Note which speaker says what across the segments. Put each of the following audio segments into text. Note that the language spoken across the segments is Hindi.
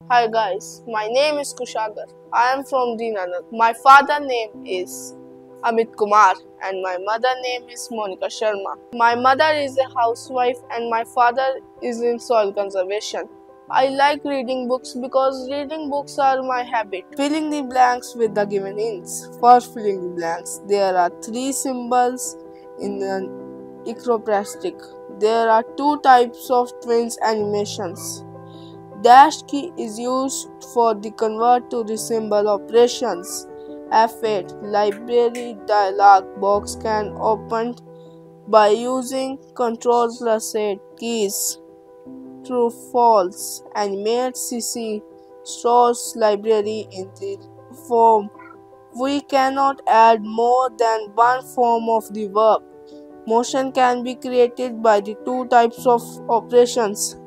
Speaker 1: Hi guys, my name is Kushagar. I am from Dinanak. My father name is Amit Kumar and my mother name is Monica Sharma. My mother is a housewife and my father is in soil conservation. I like reading books because reading books are my habit. Filling the blanks with the given hints. For filling the blanks, there are three symbols in an icroplastic. There are two types of twins animations. Dash key is used for the convert to the symbol operations. F8 library dialog box can opened by using Ctrl+8 keys. True false. Animate CC stores library in the form. We cannot add more than one form of the verb. Motion can be created by the two types of operations.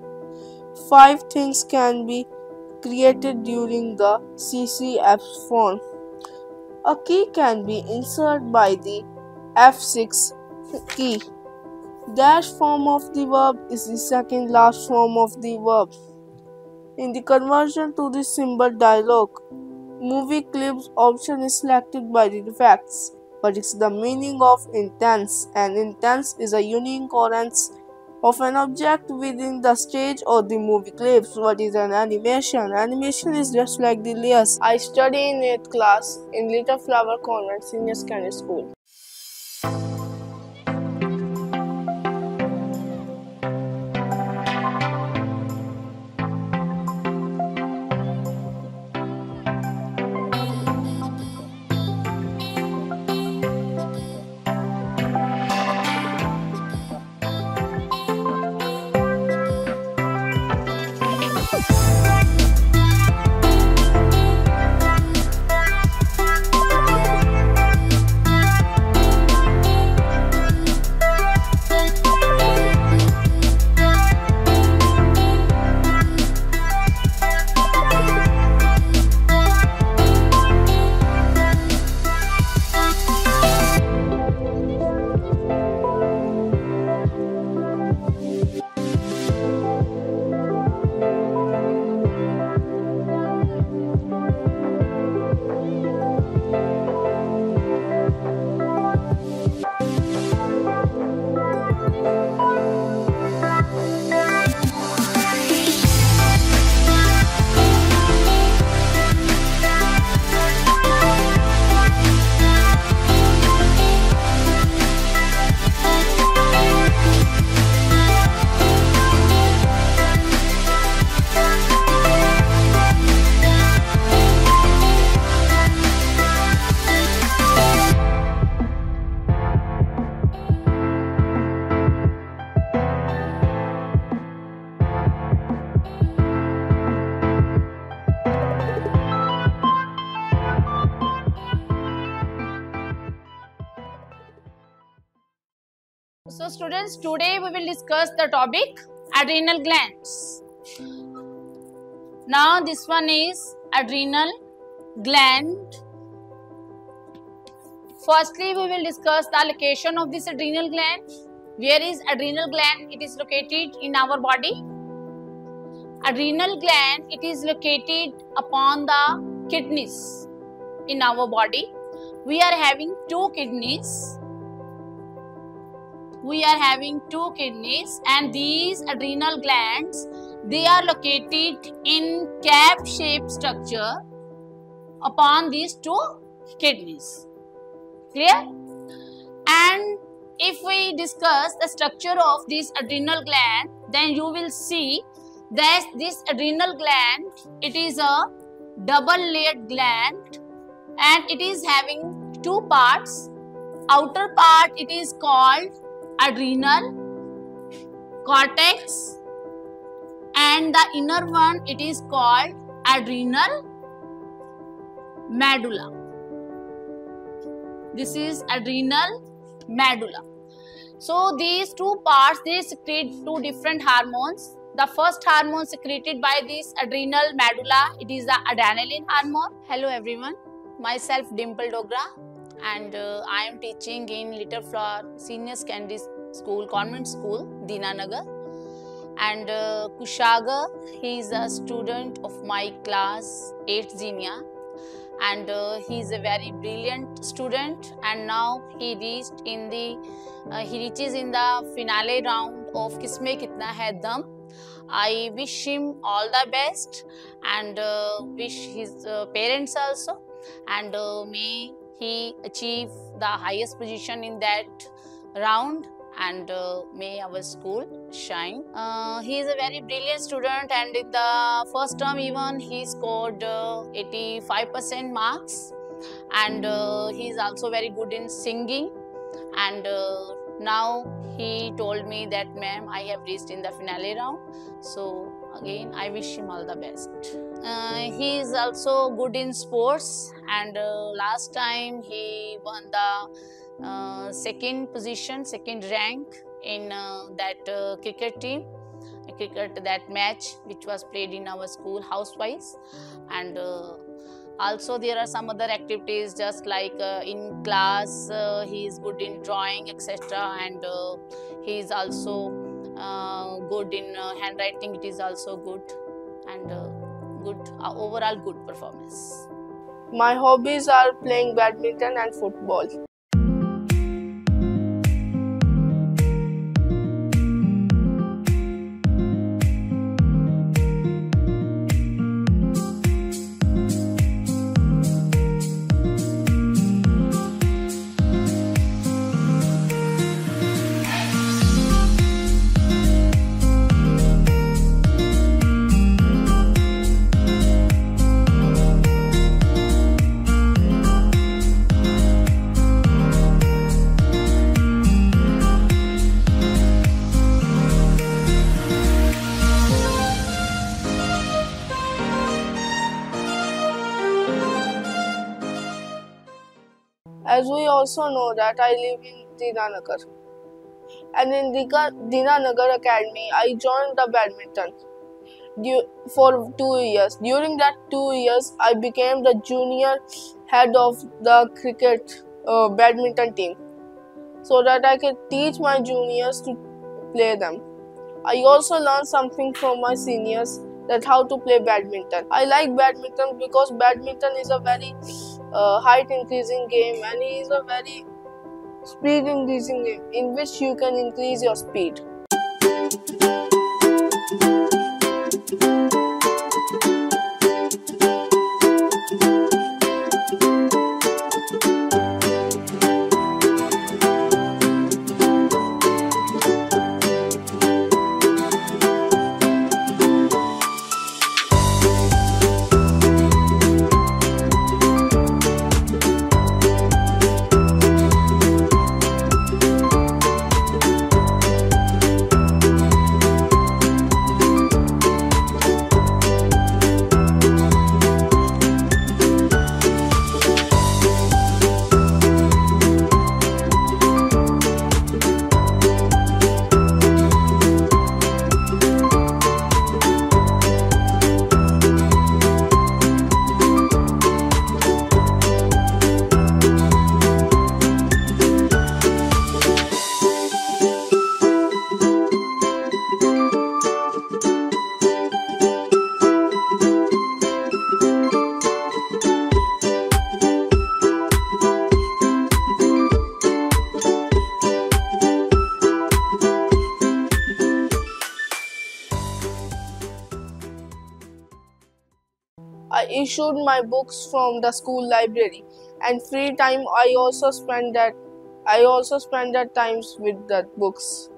Speaker 1: 5 things can be created during the CCF form. A key can be inserted by the F6 key. Dash form of the verb is the second last form of the verb. In the conversion to the symbol dialog, movie clips option is selected by the facts. What is the meaning of intense? An intense is a unique occurrence of an object within the stage or the movie clips. What is an animation? Animation is just like the layers. I study in 8th class in Little Flower Convent Senior Secondary School.
Speaker 2: So students, today we will discuss the topic adrenal glands. Now this one is adrenal gland. Firstly, we will discuss the location of this adrenal gland. Where is adrenal gland? It is located in our body. Adrenal gland, it is located upon the kidneys in our body. We are having two kidneys. And these adrenal glands, they are located in cap-shaped structure upon these two kidneys. Clear? And if we discuss the structure of this adrenal gland, then you will see that this adrenal gland, it is a double-layered gland and it is having two parts. Outer part, it is called adrenal cortex and the inner one, it is called adrenal medulla. This is adrenal medulla. So these two parts, they secrete two different hormones. The first hormone secreted by this adrenal medulla, it is the adrenaline hormone. Hello everyone, myself Dimple Dogra, and I am teaching in Little Flower Senior Secondary School, Convent School, Dinanagar. And Kushagar, he is a student of my class 8 Zenia, and he is a very brilliant student, and now he reaches in the finale round of Kisme Kitna Hai Dam. I wish him all the best, and wish his parents also, and may he achieve the highest position in that round, and may our school shine. He is a very brilliant student, and in the first term even he scored 85% marks, and he is also very good in singing, and now he told me that ma'am, I have reached in the finale round, so again I wish him all the best. He is also good in sports, and last time he won the second rank in that cricket team, that match which was played in our school house-wise. And also there are some other activities, just like in class he is good in drawing, etc., and he is also good in handwriting. It is also good, and good overall good performance.
Speaker 1: My hobbies are playing badminton and football. As we also know that I live in Dinanagar, and in Dinanagar Academy I joined the badminton for 2 years. During that 2 years I became the junior head of the cricket badminton team, so that I could teach my juniors to play them. I also learned something from my seniors, that how to play badminton. I like badminton because badminton is a very height increasing game, and it is a very speed increasing game in which you can increase your speed. I issued my books from the school library, and free time I also spend that times with the books.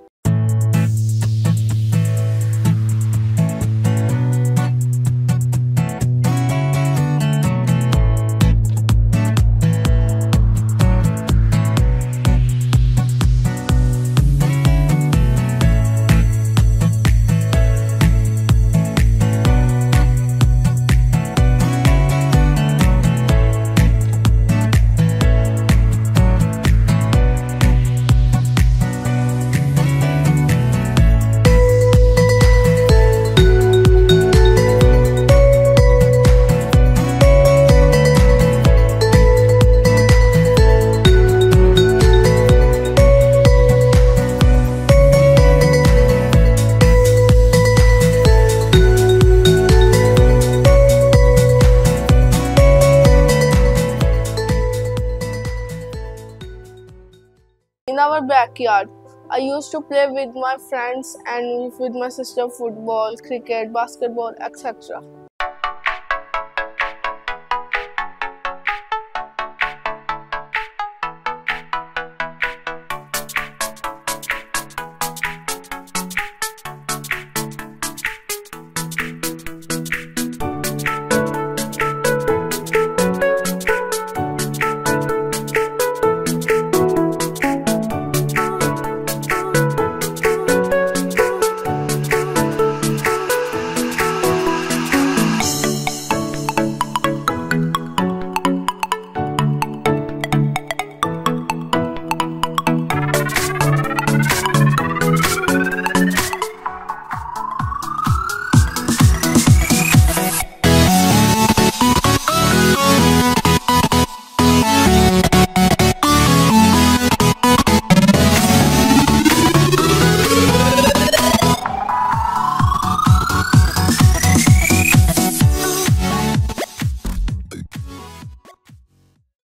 Speaker 1: backyard. I used to play with my friends and with my sister football, cricket, basketball, etc.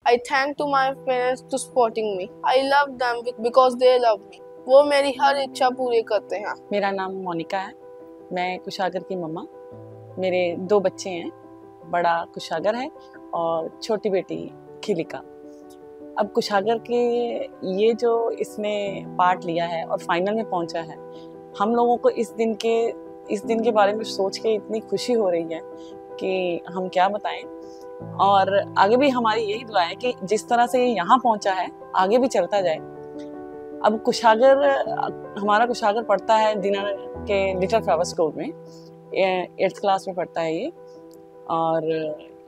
Speaker 1: I thank to my parents to supporting me. I love them because they love me. वो मेरी हर इच्छा पूरी करते हैं।
Speaker 3: मेरा नाम मोनिका है, मैं कुशागर की मम्मा। मेरे 2 बच्चे हैं, बड़ा कुशागर है और छोटी बेटी खिलिका। अब कुशागर के ये जो इसने पार्ट लिया है और फाइनल में पहुंचा है, हम लोगों को इस दिन के बारे में सोच के इतनी खुशी हो रही है कि हम क्या बताएं। और आगे भी हमारी यही दुआ है कि जिस तरह से ये यहाँ पहुंचा है आगे भी चलता जाए। अब हमारा कुशागर पढ़ता है दीनानगर के लिटिल फ्लावर स्कूल में, 8th क्लास में पढ़ता है ये। और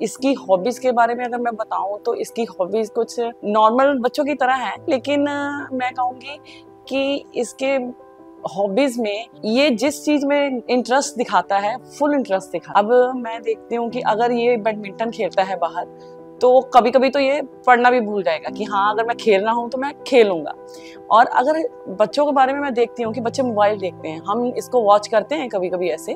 Speaker 3: इसकी हॉबीज़ के बारे में अगर मैं बताऊं तो इसकी हॉबीज़ कुछ नॉर्मल बच्चों की तरह है, लेकिन मैं कहूँगी कि इसके हॉबीज में ये जिस चीज में इंटरेस्ट दिखाता है, फुल इंटरेस्ट दिखा। अब मैं देखती हूँ कि अगर ये बैडमिंटन खेलता है बाहर, तो कभी कभी तो ये पढ़ना भी भूल जाएगा कि हाँ अगर मैं खेलना हूँ तो मैं खेलूंगा। और अगर बच्चों के बारे में मैं देखती हूँ कि बच्चे मोबाइल देखते हैं, हम इसको वॉच करते हैं कभी कभी ऐसे,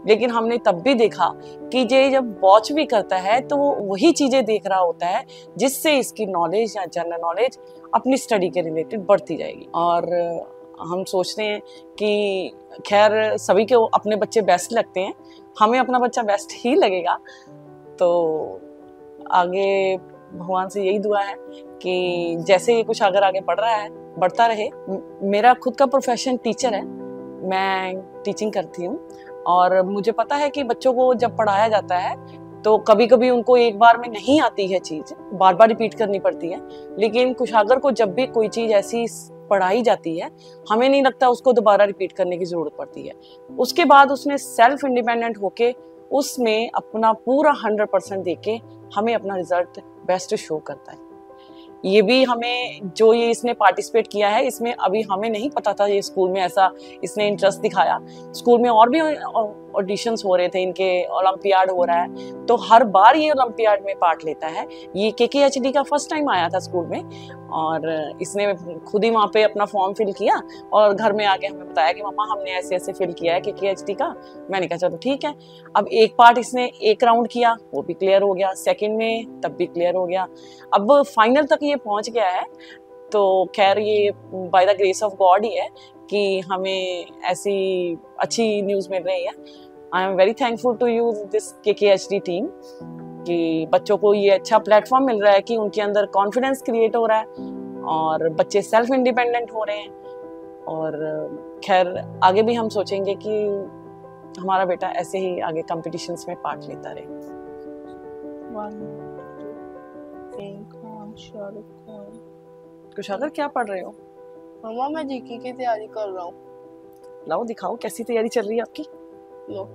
Speaker 3: लेकिन हमने तब भी देखा कि ये जब वॉच भी करता है तो वो वही चीजें देख रहा होता है जिससे इसकी नॉलेज या जनरल नॉलेज अपनी स्टडी के रिलेटेड बढ़ती जाएगी। और हम सोचते हैं कि खैर सभी को अपने बच्चे बेस्ट लगते हैं, हमें अपना बच्चा बेस्ट ही लगेगा। तो आगे भगवान से यही दुआ है कि जैसे ये कुछ अगर आगे बढ़ रहा है बढ़ता रहे। मेरा खुद का प्रोफेशन टीचर है, मैं टीचिंग करती हूँ और मुझे पता है कि बच्चों को जब पढ़ाया जाता है तो कभी कभी उनको एक बार में नहीं आती है चीज़, बार बार रिपीट करनी पड़ती है। लेकिन कुशागर को जब भी कोई चीज़ ऐसी पढ़ाई जाती है, हमें नहीं लगता उसको दोबारा रिपीट करने की ज़रूरत पड़ती है। उसके बाद उसने सेल्फ इंडिपेंडेंट होके उसमें अपना पूरा 100% देके हमें अपना रिजल्ट बेस्ट शो करता है। ये भी हमें जो ये इसने पार्टिसिपेट किया है, इसमें अभी हमें नहीं पता था ये स्कूल में ऐसा इसने इंटरेस्ट दिखाया। स्कूल में और भी ऑडिशंस हो रहे थे, इनके ओलंपियाड हो रहा है, तो हर बार ये ओलंपियाड में पार्ट लेता है। ये KKHD का फर्स्ट टाइम आया था स्कूल में और इसने खुद ही वहाँ पे अपना फॉर्म फिल किया और घर में आके हमें बताया कि मम्मा हमने ऐसे ऐसे फिल किया है KKHD का। मैंने कहा चलो ठीक है। अब एक पार्ट इसने एक राउंड किया, वो भी क्लियर हो गया, सेकेंड में तब भी क्लियर हो गया, अब फाइनल तक ये पहुँच गया है। तो खैर ये by the grace of God ही है कि हमें ऐसी अच्छी न्यूज़ मिल रही है। I am very thankful to you this KKHD team कि बच्चों को ये अच्छा प्लेटफॉर्म मिल रहा है कि उनके अंदर कॉन्फिडेंस क्रिएट हो रहा है और बच्चे सेल्फ इंडिपेंडेंट हो रहे हैं। और खैर आगे भी हम सोचेंगे कि हमारा बेटा ऐसे ही आगे कॉम्पिटिशन्स में पार्ट लेता रहे। कुशागर क्या पढ़ रहे हो?
Speaker 1: मम्मा मैं GK की तैयारी कर रहा हूँ।
Speaker 3: लाओ दिखाओ कैसी तैयारी चल रही है आपकी।
Speaker 1: लो।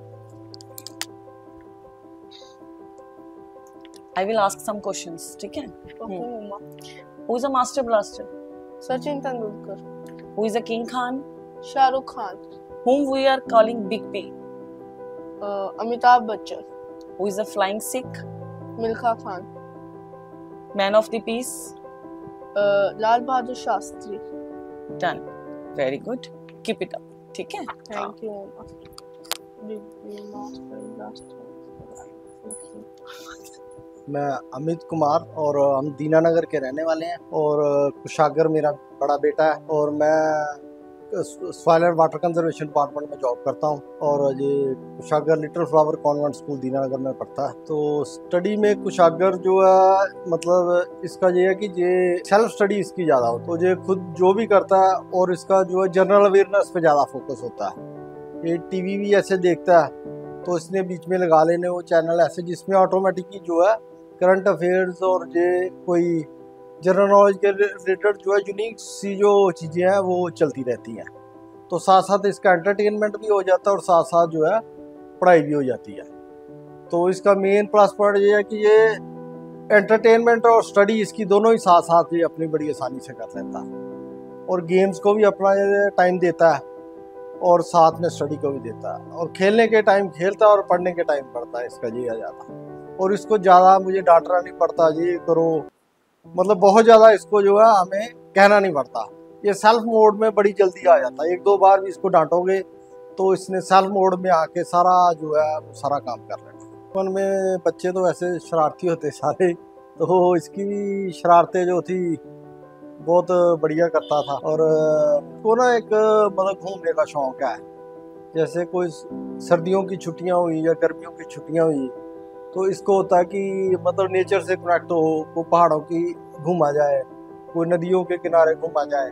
Speaker 3: I will ask some questions, ठीक है?
Speaker 1: Okay, mamma.
Speaker 3: Who is a master blaster?
Speaker 1: Sachin Tendulkar.
Speaker 3: Who is a king Khan?
Speaker 1: Shahrukh Khan.
Speaker 3: Whom we are calling Big B?
Speaker 1: Amitabh Bachchan.
Speaker 3: Who is a flying Sikh?
Speaker 1: Milkha Khan.
Speaker 3: Man of the peace?
Speaker 1: Lal Bahadur Shastri.
Speaker 3: Done. Very good. Keep it up. ठीक है?
Speaker 1: Thank you, मम्मा।
Speaker 4: मैं अमित कुमार और हम दीनानगर के रहने वाले हैं और कुशागर मेरा बड़ा बेटा है और मैं soil and water conservation department में जॉब करता हूँ और ये Kushagra little flower convent school Dinanagar में पढ़ता है। तो स्टडी में कुशागर जो है मतलब इसका ये है कि ये सेल्फ स्टडी इसकी ज़्यादा हो, तो ये खुद जो भी करता है और इसका जो है जनरल अवेयरनेस पे ज़्यादा फोकस होता है। ये टीवी भी ऐसे देखता है तो इसने बीच में लगा लेने वो चैनल ऐसे जिसमें ऑटोमेटिकली जो है करंट अफेयर्स और ये कोई जनरल नॉलेज के रिलेटेड जो है यूनिक सी जो चीज़ें हैं वो चलती रहती हैं। तो साथ साथ इसका एंटरटेनमेंट भी हो जाता है और साथ साथ जो है पढ़ाई भी हो जाती है। तो इसका मेन प्लस पॉइंट ये है कि ये एंटरटेनमेंट और स्टडी इसकी दोनों ही साथ साथ ये अपनी बड़ी आसानी से कर लेता है और गेम्स को भी अपना टाइम देता है और साथ में स्टडी को भी देता है और खेलने के टाइम खेलता है और पढ़ने के टाइम पढ़ता है। इसका ये आ जाता और इसको ज़्यादा मुझे डांटना नहीं पड़ता, ये करो मतलब बहुत ज़्यादा इसको जो है हमें कहना नहीं पड़ता। ये सेल्फ मोड में बड़ी जल्दी आ जाता है, एक दो बार भी इसको डांटोगे तो इसने सेल्फ मोड में आके सारा जो है वो सारा काम कर लेना। बचपन में बच्चे तो ऐसे शरारती होते सारे, तो इसकी भी शरारतें जो थी बहुत बढ़िया करता था और उसको ना एक मतलब घूमने का शौक है। जैसे कोई सर्दियों की छुट्टियां हुई या गर्मियों की छुट्टियां हुई तो इसको होता है कि मतलब नेचर से कनेक्ट हो, कोई पहाड़ों की घूमा जाए, कोई नदियों के किनारे घूमा जाए,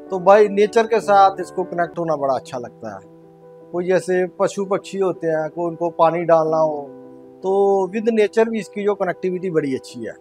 Speaker 4: तो भाई नेचर के साथ इसको कनेक्ट होना बड़ा अच्छा लगता है। कोई जैसे पशु पक्षी होते हैं, कोई उनको पानी डालना हो तो विद नेचर भी इसकी जो कनेक्टिविटी बड़ी अच्छी है।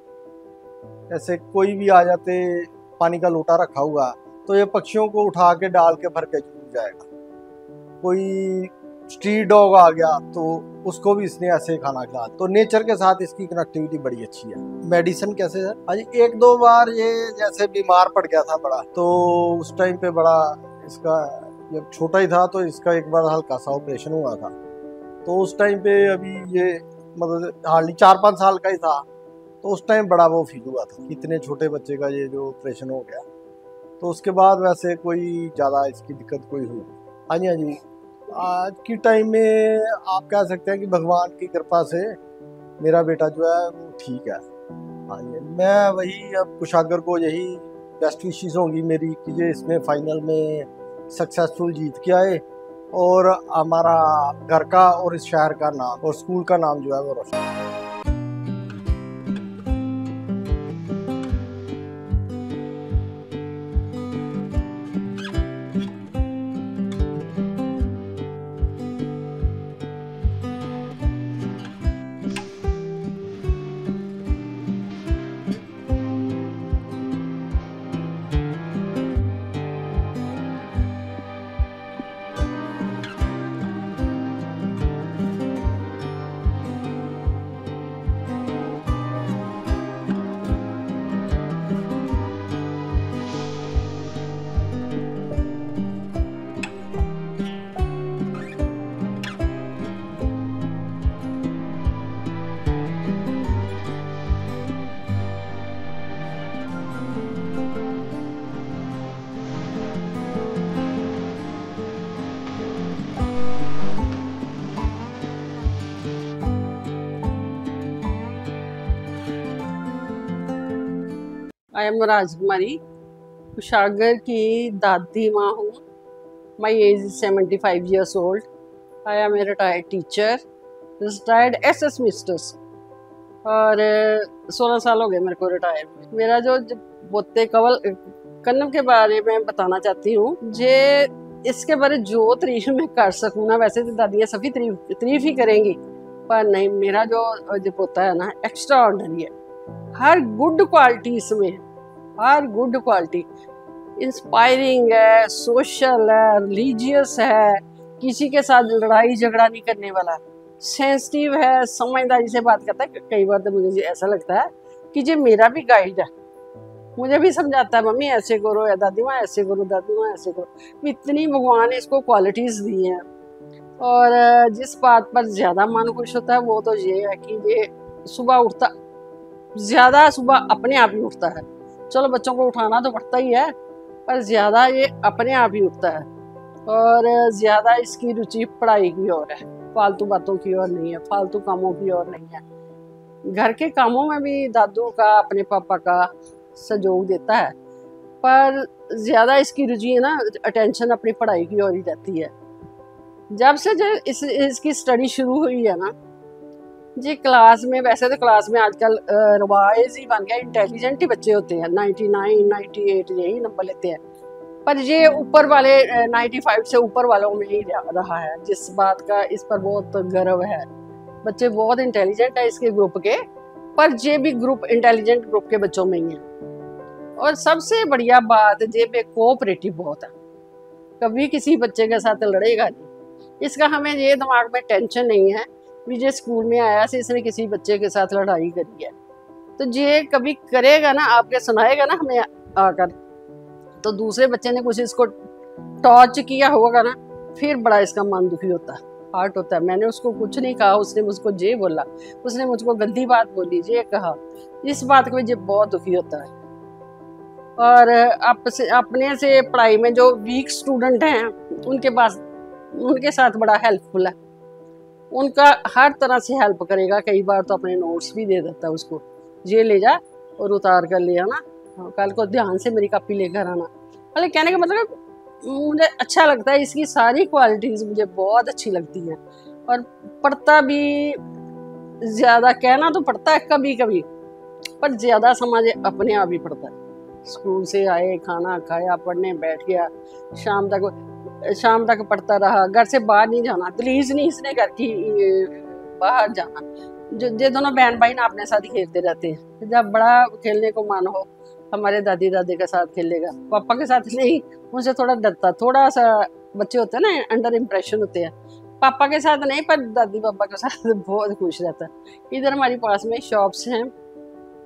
Speaker 4: ऐसे कोई भी आ जाते, पानी का लोटा रखा हुआ तो ये पक्षियों को उठा के डाल के भर के चूक जाएगा। कोई स्ट्रीट डॉग आ गया तो उसको भी इसने ऐसे ही खाना खिला। तो नेचर के साथ इसकी कनेक्टिविटी बड़ी अच्छी है। मेडिसिन कैसे है, आज एक दो बार ये जैसे बीमार पड़ गया था बड़ा, तो उस टाइम पे बड़ा इसका जब छोटा ही था तो इसका एक बार हल्का सा ऑपरेशन हुआ था। तो उस टाइम पे अभी ये मतलब हार्डली 4-5 साल का ही था, तो उस टाइम बड़ा वो फील हुआ था कि इतने छोटे बच्चे का ये जो ऑपरेशन हो गया। तो उसके बाद वैसे कोई ज़्यादा इसकी दिक्कत कोई हुई। हाँ जी, हाँ जी, आज की टाइम में आप कह सकते हैं कि भगवान की कृपा से मेरा बेटा जो है वो ठीक है। हाँ जी, मैं वही अब कुशागर को यही बेस्ट विशेस होंगी मेरी कि ये इसमें फाइनल में सक्सेसफुल जीत के आए और हमारा घर का और इस शहर का नाम और स्कूल का नाम जो है वो रोशन।
Speaker 5: आई एम राजकुमारी, कुशागर की दादी माँ हूँ। My age is 75 years old. I am a retired teacher, retired SS mistress, और 16 साल हो गए मेरे को रिटायर हुए। मेरा जो बोते कवल कन्नम के बारे में बताना चाहती हूँ, जे इसके बारे जो तारीफ मैं कर सकूँ ना, वैसे तो दादियाँ सभी तारीफ ही करेंगी, पर नहीं, मेरा जो पोता है ना एक्स्ट्रा ऑर्डिनरी है। हर गुड क्वालिटी इसमें है, हर गुड क्वालिटी। इंस्पायरिंग है, सोशल है, रिलीजियस है, किसी के साथ लड़ाई झगड़ा नहीं करने वाला, सेंसिटिव है, समझदारी से बात करता है। कई बार तो मुझे ऐसा लगता है कि ये मेरा भी गाइड है, मुझे भी समझाता है, मम्मी ऐसे करो या दादी माँ ऐसे करो, दादी माँ ऐसे करो। इतनी भगवान ने इसको क्वालिटीज़ दी हैं। और जिस बात पर ज़्यादा मन खुश होता है वो तो ये है कि ये सुबह उठता, ज़्यादा सुबह अपने आप ही उठता है। चलो बच्चों को उठाना तो पड़ता ही है, पर ज़्यादा ये अपने आप ही उठता है। और ज़्यादा इसकी रुचि पढ़ाई की ओर है, फालतू बातों की ओर नहीं है, फालतू कामों की ओर नहीं है। घर के कामों में भी दादू का, अपने पापा का सहयोग देता है, पर ज़्यादा इसकी रुचि है ना, अटेंशन अपनी पढ़ाई की ओर ही रहती है। जब से जो इसकी स्टडी शुरू हुई है ना जी, क्लास में, वैसे तो क्लास में आजकल रवाइज ही बन गया, इंटेलिजेंट ही बच्चे होते हैं, 99, 98 यही नंबर लेते हैं, पर ये ऊपर वाले 95 से ऊपर वालों में ही रहा है, जिस बात का इस पर बहुत गर्व है। बच्चे बहुत इंटेलिजेंट है इसके ग्रुप के, पर ये भी ग्रुप इंटेलिजेंट ग्रुप के बच्चों में ही है। और सबसे बढ़िया बात, ये पे कोऑपरेटिव बहुत है, कभी किसी बच्चे के साथ लड़ेगा नहीं। इसका हमें ये दिमाग में टेंशन नहीं है भी ये स्कूल में आया से इसने किसी बच्चे के साथ लड़ाई करी है, तो ये कभी करेगा ना, आपके सुनाएगा ना हमें आकर, तो दूसरे बच्चे ने कुछ इसको टॉर्च किया होगा ना, फिर बड़ा इसका मन दुखी होता है, हार्ट होता है। मैंने उसको कुछ नहीं कहा, उसने मुझको ये बोला, उसने मुझको गंदी बात बोली, ये कहा, इस बात को ये बहुत दुखी होता है। और अपने से पढ़ाई में जो वीक स्टूडेंट हैं उनके साथ बड़ा हेल्पफुल है, उनका हर तरह से हेल्प करेगा। कई बार तो अपने नोट्स भी दे देता है उसको, ये ले जा और उतार कर ले आना, कल को ध्यान से मेरी कॉपी लेकर आना। अरे कहने का मतलब मुझे अच्छा लगता है, इसकी सारी क्वालिटीज़ मुझे बहुत अच्छी लगती हैं। और पढ़ता भी ज़्यादा, कहना तो पढ़ता है कभी कभी, पर ज़्यादा समझ अपने आप ही पढ़ता है। स्कूल से आए, खाना खाया, पढ़ने बैठ गया, शाम तक पढ़ता रहा, घर से बाहर नहीं जाना, दलीज नहीं इसने घर की बाहर जाना। जो दोनों बहन भाई ना अपने साथ ही खेलते रहते हैं, जब बड़ा खेलने को मन हो हमारे दादी दादी के साथ खेलेगा, पापा के साथ नहीं, उनसे थोड़ा डरता, थोड़ा सा बच्चे होते हैं ना, अंडर इम्प्रेशन होते हैं, पापा के साथ नहीं पर दादी पापा के साथ बहुत खुश रहता है। इधर हमारे पास में शॉप्स हैं,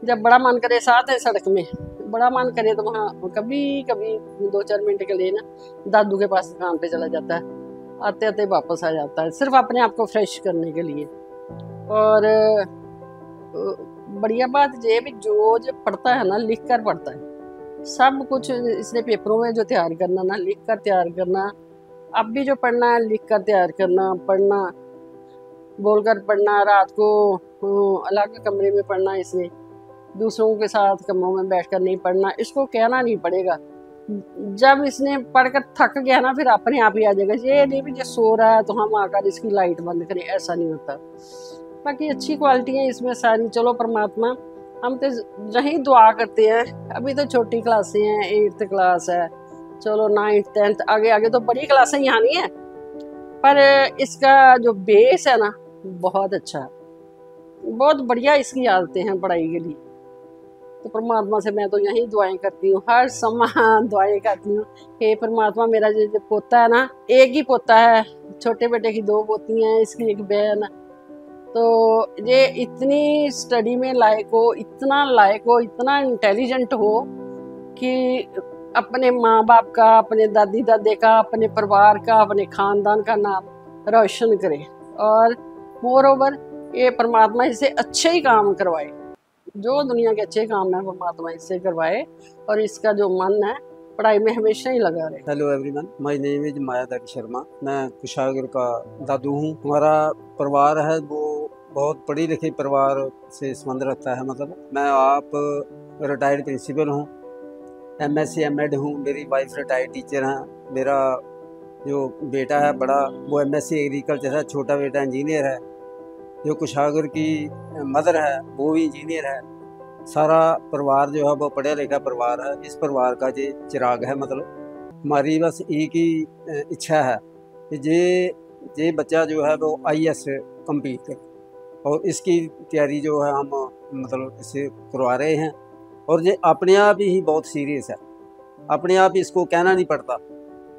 Speaker 5: जब बड़ा मन करे, साथ है सड़क में, बड़ा मन करे तो वहाँ कभी कभी 2-4 मिनट के लिए ना दादू के पास दुकान पे चला जाता है, आते आते वापस आ जाता है, सिर्फ अपने आप को फ्रेश करने के लिए। और बढ़िया बात ये भी, जो पढ़ता है ना, लिख कर पढ़ता है, सब कुछ इसने पेपरों में जो तैयार करना ना, लिख कर तैयार करना, अब भी जो पढ़ना है लिख कर तैयार करना, पढ़ना बोलकर पढ़ना, रात को अलग कमरे में पढ़ना, इसने दूसरों के साथ कमरों में बैठकर नहीं पढ़ना, इसको कहना नहीं पड़ेगा। जब इसने पढ़कर थक गया ना, फिर अपने आप ही आ जाएगा। ये नहीं भी जो सो रहा है तो हम आकर इसकी लाइट बंद करें, ऐसा नहीं होता। बाकी अच्छी क्वालिटी है इसमें सारी। चलो परमात्मा, हम तो यही दुआ करते हैं, अभी तो छोटी क्लासें हैं, 8th क्लास है, चलो 9th 10th आगे आगे तो बड़ी क्लासें ही आनी है, पर इसका जो बेस है ना बहुत अच्छा है, बहुत बढ़िया इसकी आदतें हैं पढ़ाई के लिए। तो परमात्मा से मैं तो यही दुआएं करती हूँ, हर समय दुआएं करती हूँ कि परमात्मा, मेरा जो पोता है ना, एक ही पोता है, छोटे बेटे की 2 पोती हैं, इसकी 1 बहन, तो ये इतनी स्टडी में लायक हो, इतना इंटेलिजेंट हो कि अपने माँ बाप का, अपने दादी दादे का, अपने परिवार का, अपने ख़ानदान का नाम रोशन करे। और मोर ओवर ये परमात्मा इससे अच्छे ही काम करवाए, जो दुनिया के अच्छे काम है परमात्मा इससे करवाए, और इसका जो मन है पढ़ाई में हमेशा ही लगा रहे।
Speaker 6: Hello everyone, my name is Mayadhari Sharma. मैं कुशागर का दादू हूँ। हमारा परिवार है वो बहुत पढ़ी लिखी परिवार से संबंध रखता है। मतलब मैं आप रिटायर्ड प्रिंसिपल हूँ, MSc MAd हूँ, मेरी वाइफ रिटायर्ड टीचर हैं, मेरा जो बेटा है बड़ा वो MSc एग्रीकल्चर है, छोटा बेटा इंजीनियर है, जो कुशागर की मदर है वो भी इंजीनियर है। सारा परिवार जो है वो पढ़ा लिखा परिवार है। इस परिवार का ये चिराग है। मतलब हमारी बस एक ही इच्छा है कि ये बच्चा जो है वो IAS कम्पीट करे, और इसकी तैयारी जो है हम मतलब इसे करवा रहे हैं। और ये अपने आप ही बहुत सीरियस है, अपने आप इसको कहना नहीं पड़ता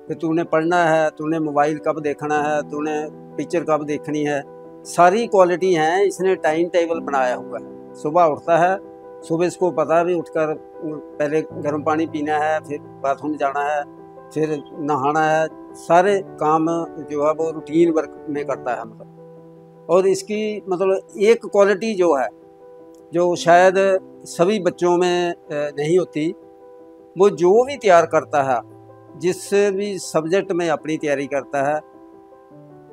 Speaker 6: कि तूने पढ़ना है, तूने मोबाइल कब देखना है, तूने पिक्चर कब देखनी है। सारी क्वालिटी हैं, इसने टाइम टेबल बनाया हुआ है। सुबह उठता है, सुबह इसको पता है भी उठकर पहले गर्म पानी पीना है, फिर बाथरूम जाना है, फिर नहाना है, सारे काम जो है वो रूटीन वर्क में करता है। मतलब और इसकी मतलब एक क्वालिटी जो है जो शायद सभी बच्चों में नहीं होती, वो जो भी तैयार करता है, जिस भी सब्जेक्ट में अपनी तैयारी करता है,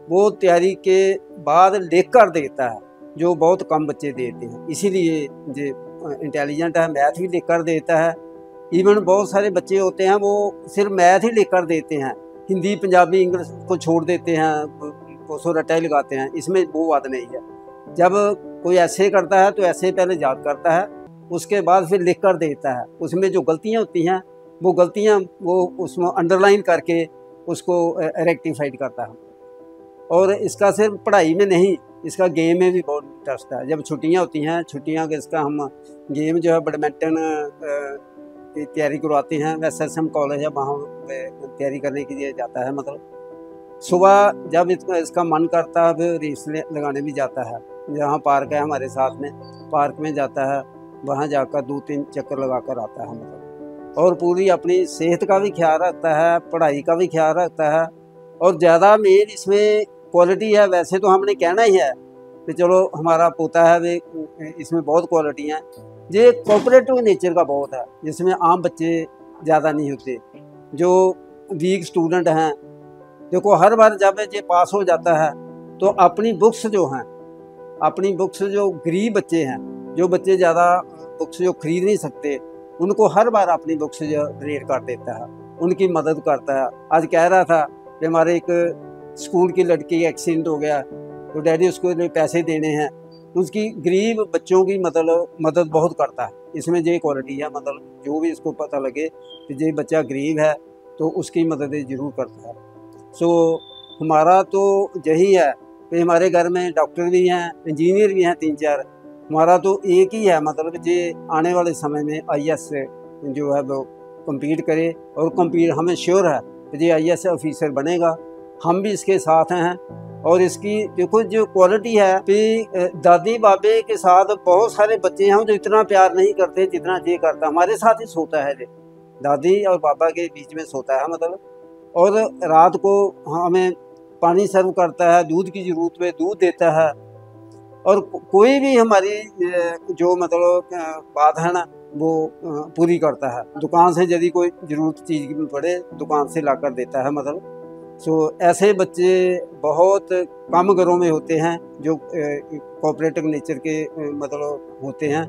Speaker 6: वो तैयारी के बाद लिख कर देता है। जो बहुत कम बच्चे देते हैं, इसीलिए जो इंटेलिजेंट है मैथ भी लिख कर देता है। इवन बहुत सारे बच्चे होते हैं वो सिर्फ मैथ ही लिख कर देते हैं, हिंदी पंजाबी इंग्लिश को छोड़ देते हैं, कोसों रटाई लगाते हैं। इसमें वो बात नहीं है। जब कोई ऐसे करता है तो ऐसे पहले याद करता है, उसके बाद फिर लिख कर देता है। उसमें जो गलतियाँ होती हैं वो गलतियाँ वो उसमें अंडरलाइन करके उसको रेक्टिफाइड करता है। और इसका सिर्फ पढ़ाई में नहीं, इसका गेम में भी बहुत इंटरेस्ट है। जब छुट्टियाँ होती हैं, छुट्टियाँ के इसका हम गेम जो है बैडमिंटन की तैयारी करवाते हैं। वैसे हम कॉलेज है वहाँ तैयारी करने के लिए जाता है। मतलब सुबह जब इसका मन करता है फिर रेस लगाने भी जाता है। जहाँ पार्क है हमारे साथ में, पार्क में जाता है, वहाँ जाकर 2-3 चक्कर लगा कर आता है। मतलब और पूरी अपनी सेहत का भी ख्याल रखता है, पढ़ाई का भी ख्याल रखता है। और ज़्यादा मेन इसमें क्वालिटी है, वैसे तो हमने कहना ही है कि चलो हमारा पोता है वे, इसमें बहुत क्वालिटी हैं। ये कोऑपरेटिव नेचर का बहुत है, जिसमें आम बच्चे ज़्यादा नहीं होते। जो वीक स्टूडेंट हैं, देखो हर बार जब ये पास हो जाता है तो अपनी बुक्स जो हैं, अपनी बुक्स जो गरीब बच्चे हैं, जो बच्चे ज़्यादा बुक्स जो खरीद नहीं सकते, उनको हर बार अपनी बुक्स जो डोनेट कर देता है, उनकी मदद करता है। आज कह रहा था कि हमारे एक स्कूल की लड़की एक्सीडेंट हो गया तो डैडी उसको पैसे देने हैं, तो उसकी गरीब बच्चों की मदद बहुत करता है। इसमें ये क्वालिटी है, मतलब जो भी इसको पता लगे कि ये बच्चा गरीब है तो उसकी मदद ज़रूर करता है। सो हमारा तो यही है कि हमारे घर में डॉक्टर भी हैं, इंजीनियर भी हैं 3-4। हमारा तो एक ही है, मतलब ये आने वाले समय में IAS जो है वो कम्पीट करे, और कम्पीट हमें श्योर है कि ये IAS ऑफिसर बनेगा। हम भी इसके साथ हैं। और इसकी देखो जो क्वालिटी है कि दादी बाबे के साथ बहुत सारे बच्चे हैं जो इतना प्यार नहीं करते जितना ये करता। हमारे साथ ही सोता है, दादी और बाबा के बीच में सोता है मतलब। और रात को हमें पानी सर्व करता है, दूध की ज़रूरत में दूध देता है। और कोई भी हमारी जो मतलब बात है ना वो पूरी करता है। दुकान से यदि कोई ज़रूरत चीज़ की पड़े दुकान से ला कर देता है मतलब। सो ऐसे बच्चे बहुत कम घरों में होते हैं जो कोऑपरेटिव नेचर के मतलब होते हैं।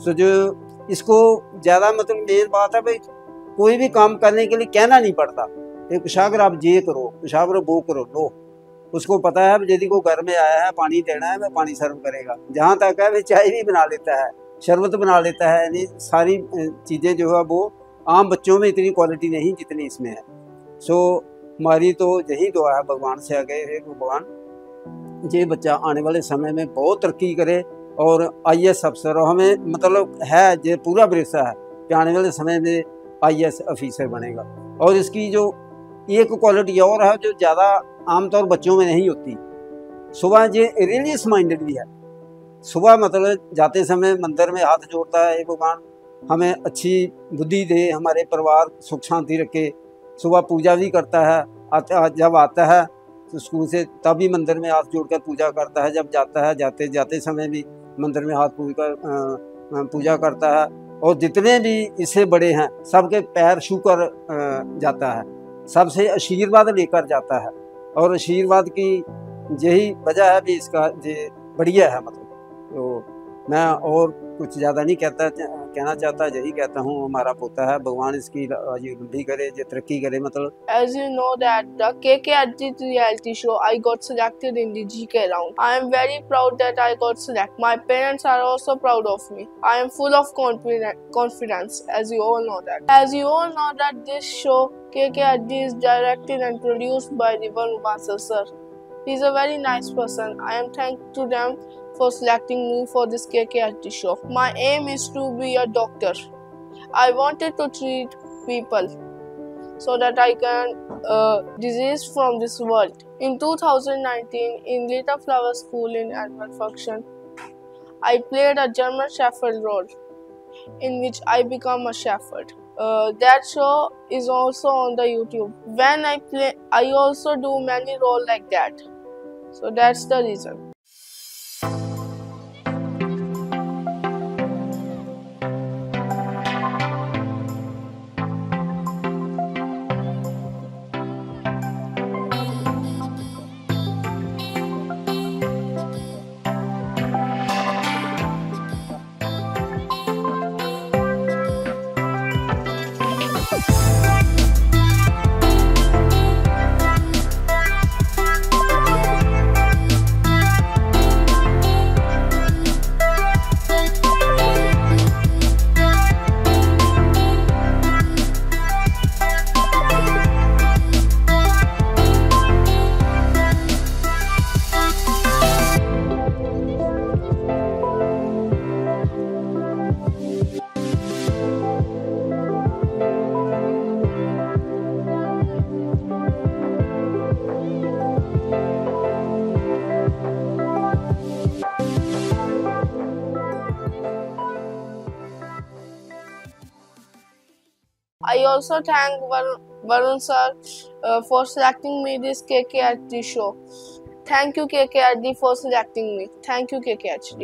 Speaker 6: सो जो इसको ज़्यादा मतलब मेन बात है भाई, कोई भी काम करने के लिए कहना नहीं पड़ता कि कुशागर आप ये करो, कुशागर वो करो, लो। उसको पता है यदि को घर में आया है पानी देना है, वह पानी सर्व करेगा। जहाँ तक है वह चाय भी बना लेता है, शरबत बना लेता है। यानी सारी चीज़ें जो है वो आम बच्चों में इतनी क्वालिटी नहीं जितनी इसमें है। सो हमारी तो यही दुआ है भगवान से आगे है, भगवान ये बच्चा आने वाले समय में बहुत तरक्की करे और IAS अफसर। और हमें मतलब है ये पूरा भरोसा है कि आने वाले समय में IAS ऑफिसर बनेगा। और इसकी जो एक क्वालिटी और है जो ज़्यादा आमतौर बच्चों में नहीं होती, सुबह ये रिलीजियस माइंडेड भी है। सुबह मतलब जाते समय मंदिर में हाथ जोड़ता है, भगवान हमें अच्छी बुद्धि दे, हमारे परिवार सुख शांति रखे। सुबह पूजा भी करता है, जब आता है तो स्कूल से तब भी मंदिर में हाथ जोड़कर पूजा करता है। जब जाता है जाते समय भी मंदिर में हाथ पूजा करता है। और जितने भी इससे बड़े हैं सबके पैर छू कर जाता है, सबसे आशीर्वाद लेकर जाता है। और आशीर्वाद की यही वजह है भी इसका ये बढ़िया है मतलब। तो मैं और कुछ ज़्यादा नहीं कहना चाहता, यही कहता हूँ हमारा पोता है, भगवान इसकी लंबी करे, ये तरक्की करे मतलब।
Speaker 1: As you know that the KKRT reality show, I got selected in the GK round. I am very proud that I got selected. My parents are also proud of me. I am full of confidence, as you all know that. As you all know that this show KKRT is directed and produced by Rivan Ubasar sir. He is a very nice person. I am thankful to them for selecting me for this KKRT show. My aim is to be a doctor. I wanted to treat people so that I can disease from this world. In 2019, in Little Flower School in annual function, I played a German Shepherd role in which I become a shepherd. That show is also on the YouTube. When I play, I also do many roles like that. So that's the reason. I also thank Varun sir for selecting me this KKHD show. Thank you KKHD for selecting me. Thank you KKHD.